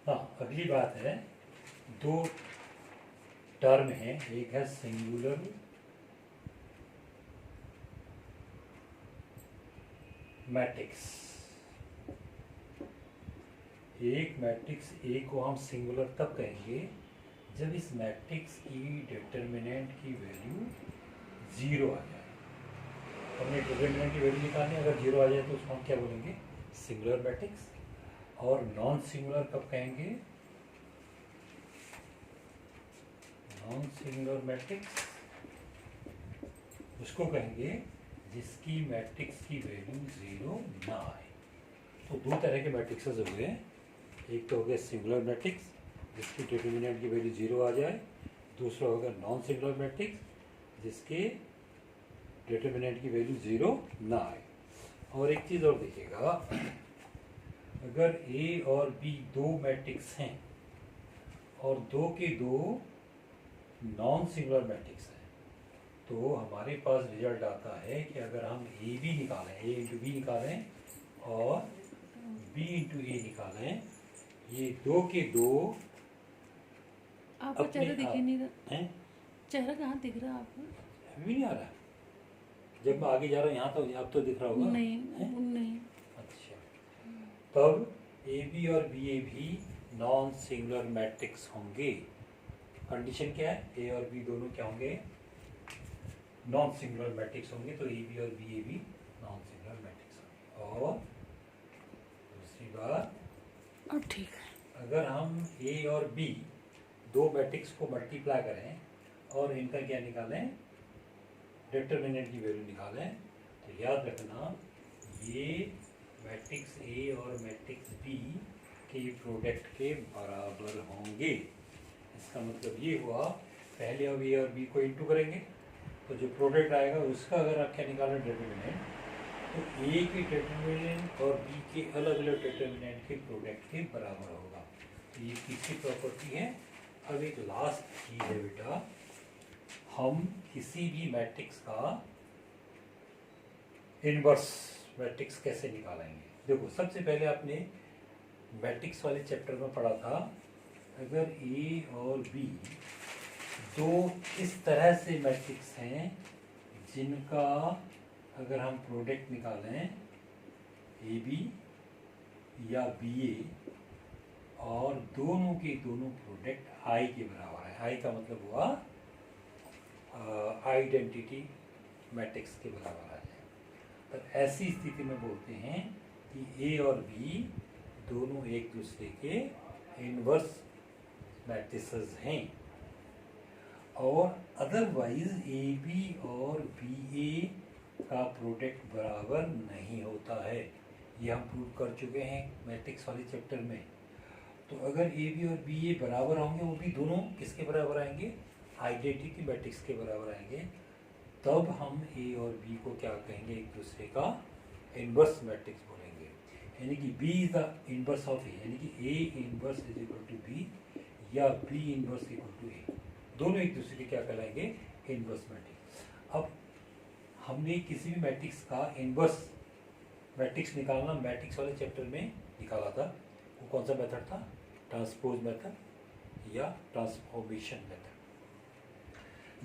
हाँ, अगली बात है, दो टर्म है, एक है सिंगुलर मैट्रिक्स। एक मैट्रिक्स ए को हम सिंगुलर तब कहेंगे जब इस मैट्रिक्स की डिटर्मिनेंट की वैल्यू 0 आ जाए। हमने डिटर्मिनेंट की वैल्यू निकालनी, अगर 0 आ जाए तो उसको हम क्या बोलेंगे, सिंगुलर मैट्रिक्स। और नॉन सिंगुलर कब कहेंगे, नॉन सिंगुलर मैट्रिक्स उसको कहेंगे जिसकी मैट्रिक्स की वैल्यू 0 ना आए। तो दो तरह के मैट्रिक्सेस हो गए, एक तो हो गया सिंगुलर मैट्रिक्स जिसकी डिटर्मिनेंट की वैल्यू 0 आ जाए, दूसरा हो गया नॉन सिंगुलर मैट्रिक्स जिसके डिटर्मिनेंट की वैल्यू 0 ना आए। और एक चीज़ और देखिएगा, अगर ए और बी दो मैट्रिक्स हैं और दो के दो नॉन सिंगुलर मैट्रिक्स हैं, तो हमारे पास रिजल्ट आता है कि अगर हम ए बी निकालें, ए इंटू बी निकालें और बी इंटू ए निकालें, ये दो के दो आपका चेहरा दिख ही नहीं रहा हैं। चेहरा कहाँ दिख रहा है आपको? अभी नहीं आ रहा, जब मैं आगे जा रहा हूँ यहाँ तो अब तो दिख रहा होगा। नहीं। अच्छा, तब ए बी और बी ए भी नॉन सिंगुलर मैट्रिक्स होंगे। कंडीशन क्या है, ए और बी दोनों क्या होंगे, नॉन सिंगुलर मैट्रिक्स होंगे। तो ए बी और बी ए भी नॉन सिंगुलर मैट्रिक्स होंगे। और दूसरी बात, अब ठीक है, अगर हम ए और बी दो मैट्रिक्स को मल्टीप्लाई करें और इनका क्या निकालें, डिटर्मिनेंट की वैल्यू निकालें, तो याद रखना ये मैट्रिक्स ए और मैट्रिक्स बी के प्रोडक्ट के बराबर होंगे। इसका मतलब ये हुआ, पहले अब ए और बी को इंटू करेंगे तो जो प्रोडक्ट आएगा उसका अगर आप क्या निकालें डिटर्मिनेंट, तो ए के डिटर्मिनेंट और बी के अलग अलग डिटर्मिनेंट के प्रोडक्ट के बराबर होगा। तो ये तीसरी प्रॉपर्टी है। अब एक लास्ट चीज है बेटा, हम किसी भी मैट्रिक्स का इनवर्स मैट्रिक्स कैसे निकालेंगे। देखो, सबसे पहले आपने मैट्रिक्स वाले चैप्टर में पढ़ा था, अगर ए और बी दो इस तरह से मैट्रिक्स हैं जिनका अगर हम प्रोडक्ट निकालें ए बी या बी ए, और दोनों के दोनों प्रोडक्ट आई के बराबर है, आई का मतलब हुआ आइडेंटिटी मैट्रिक्स के बराबर आ जाए, तो ऐसी स्थिति में बोलते हैं कि ए और बी दोनों एक दूसरे के इनवर्स मैट्रिसेस हैं। और अदरवाइज ए बी और बी ए का प्रोडक्ट बराबर नहीं होता है, ये हम प्रूव कर चुके हैं मैट्रिक्स वाले चैप्टर में। तो अगर ए बी और बी ए बराबर होंगे, वो भी दोनों किसके बराबर आएंगे, आइडेंटिटी मैट्रिक्स के बराबर आएंगे, तब हम ए और बी को क्या कहेंगे, एक दूसरे का इनवर्स मैट्रिक्स बोलेंगे। यानी कि B is the inverse of A, यानी कि A inverse is equal to B या B inverse equal to A, दोनों एक दूसरे के क्या कहलाएंगे, इनवर्स मैट्रिक्स। अब हमने किसी भी मैट्रिक्स का इनवर्स मैट्रिक्स निकालना मैट्रिक्स वाले चैप्टर में निकाला था, वो कौन सा मेथड था, ट्रांसपोज मेथड या ट्रांसफॉर्मेशन मेथड।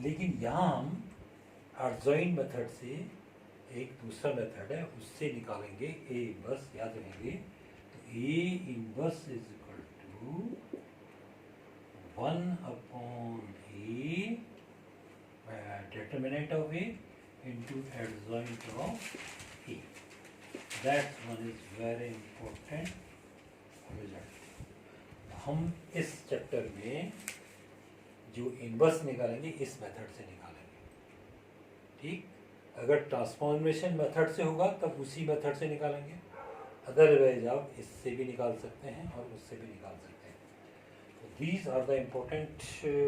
लेकिन यहाँ हम अर्जॉइन मेथड से एक दूसरा मेथड है उससे निकालेंगे ए इनवर्स, याद रखेंगे। तो A inverse is equal to 1/a determinant of a into adjoint of a. That one is very important result. हम इस चैप्टर में जो इनवर्स निकालेंगे इस मेथड से निकालेंगे, ठीक। अगर ट्रांसफॉर्मेशन मेथड से होगा तब उसी मेथड से निकालेंगे, अदरवाइज आप इससे भी निकाल सकते हैं और उससे भी निकाल सकते हैं। तो these are the important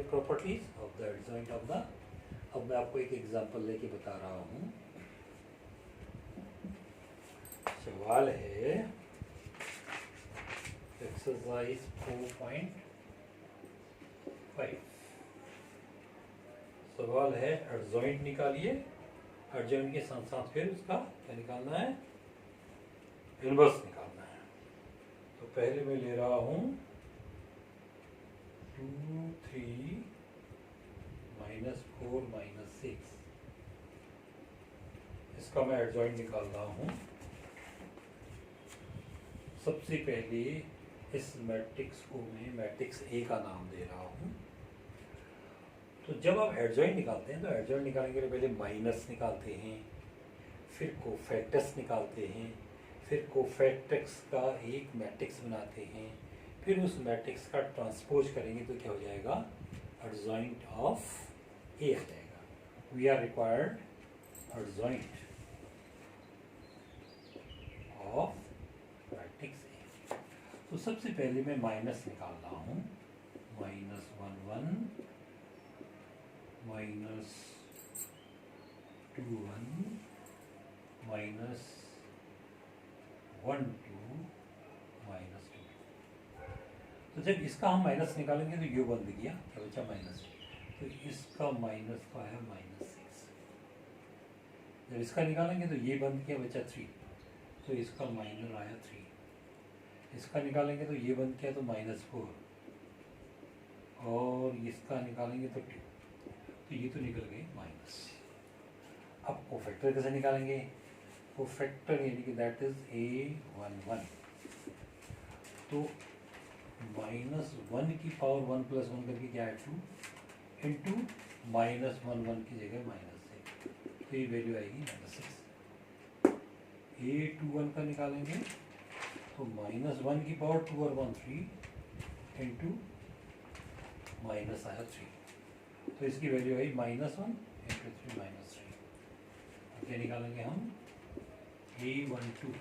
properties of the adjoint of the. अब मैं आपको एक एग्जांपल लेके बता रहा हूँ। सवाल है एक्सरसाइज 4.5। सवाल है एडजॉइंट निकालिए, एडजॉइंट के साथ साथ फिर उसका क्या निकालना है, इनवर्स निकालना है। तो पहले मैं ले रहा हूँ 2 3 -4 -6, इसका मैं एडजॉइंट निकाल रहा हूँ। सबसे पहले इस मैट्रिक्स को मैं मैट्रिक्स ए का नाम दे रहा हूँ। तो जब आप एडजॉइंट निकालते हैं तो एडजॉइंट निकालने के लिए पहले माइनस निकालते हैं, फिर कोफैक्टर्स निकालते हैं, फिर कोफैक्टर्स का एक मैट्रिक्स बनाते हैं, फिर उस मैट्रिक्स का ट्रांसपोज करेंगे तो क्या हो जाएगा, एडजॉइंट ऑफ ए आ जाएगा। We are required adjoint of matrix A. तो सबसे पहले मैं माइनस निकाल रहा हूँ, -1 1 -2 1 -1 2 -2। तो जब इसका हम माइनस निकालेंगे तो ये बंद गया, क्या बचा माइनस। तो इसका माइनस का है -6। जब इसका निकालेंगे तो ये बंद किया, बचा 3, तो इसका माइनस आया 3। इसका निकालेंगे तो ये बंद किया तो -4, और इसका निकालेंगे तो 2, तो ये तो निकल गए माइनस। अब कोफैक्टर कैसे निकालेंगे, कोफैक्टर यानी कि दैट इज A11। तो -1 की पावर 1 + 1 करके क्या है 2 इंटू -1 1 की जगह -6, तो ये वैल्यू आएगी -6। A21 का निकालेंगे तो -1 की पावर 2 और 1 3 इंटू माइनस आया 3, तो इसकी वैल्यू आई -1 इंटू 3 -3। क्या निकालेंगे हम, A12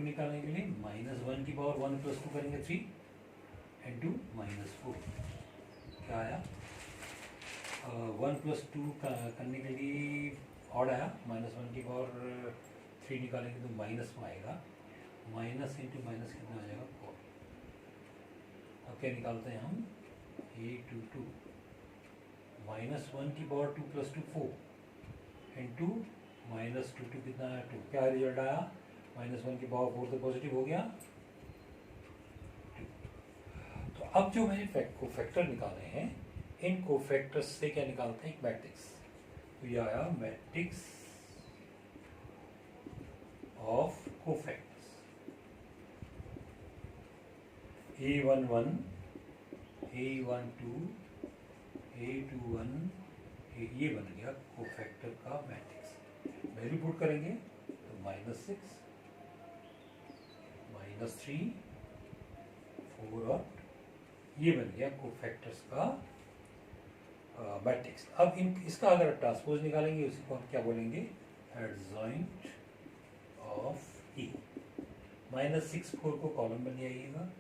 निकालने के लिए -1 की पावर 1 + 2 करेंगे 3 इंटू -4, क्या आया 1 + 2 करने के लिए ऑड आया, -1 की पावर 3 निकालेंगे तो माइनस में आएगा, माइनस इंटू माइनस कितना आ जाएगा 4। अब क्या निकालते हैं हम, A22 -1 की पावर 2 + 2 4 इंटू -2 कितना है 2, क्या रिजल्ट आया, -1 की पावर 4 तो पॉजिटिव हो गया 2। तो अब जो मैंने कोफैक्टर निकाले हैं, इन कोफैक्टर्स से क्या निकालते हैं, एक मैट्रिक्स। तो ये आया matrix of cofactors, A11 A12 A21, ये बन गया कोफैक्टर का मैट्रिक्स। वैल्यू पुट करेंगे तो -6 -3 4 और ये बन गया कोफैक्टर्स का मैट्रिक्स। अब इसका अगर ट्रांसपोज निकालेंगे उसी को हम क्या बोलेंगे, एडजॉइंट ऑफ ए। -6 4 को कॉलम बन जाइएगा,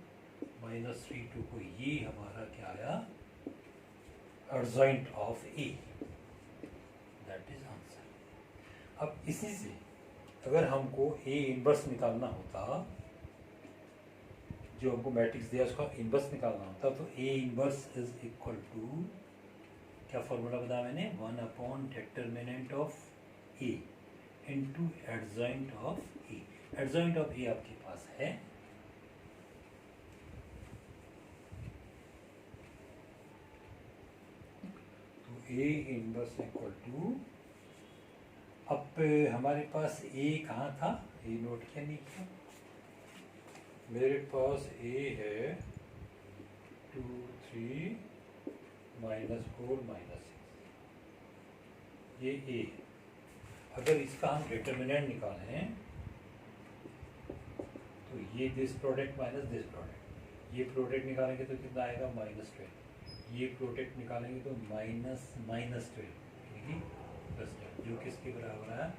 -3 2 को, ये हमारा क्या आया, adjoint of A, that is answer. अब इसी से अगर हमको ए इनवर्स निकालना होता, जो हमको मैट्रिक्स दिया उसका इनवर्स निकालना होता, तो A inverse is equal to, क्या फॉर्मूला बताया मैंने, determinant of A into adjoint of A. Adjoint of A आपके पास है, तो ए इनवर्स इक्वल टू, अब हमारे पास ए कहाँ था, ए नोट किया नहीं किया, मेरे पास ए है 2 3 -4 -6, ये ए। अगर इसका हम डिटर्मिनेंट निकालें तो ये this product minus this product, ये प्रोडक्ट निकालेंगे तो कितना आएगा -12, ये प्रोडक्ट निकालेंगे तो -12 +12, जो किसके बराबर है,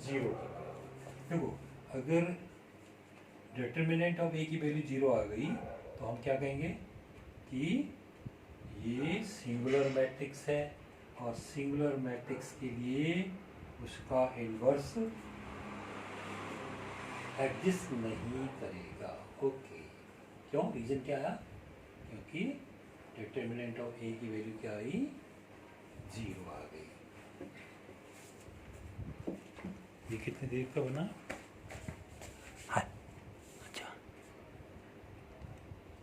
0 के बराबर। देखो अगर डिटर्मिनेंट ऑफ ए की वैल्यू 0 आ गई तो हम क्या कहेंगे कि ये सिंगुलर मैट्रिक्स है, और सिंगुलर मैट्रिक्स के लिए उसका इन्वर्स एग्जिस्ट नहीं करेगा। ओके, क्यों, रीजन क्या आया, क्योंकि डिटर्मिनेंट ऑफ ए की वैल्यू क्या आई, 0 आ गई। ये कितनी देर का बना।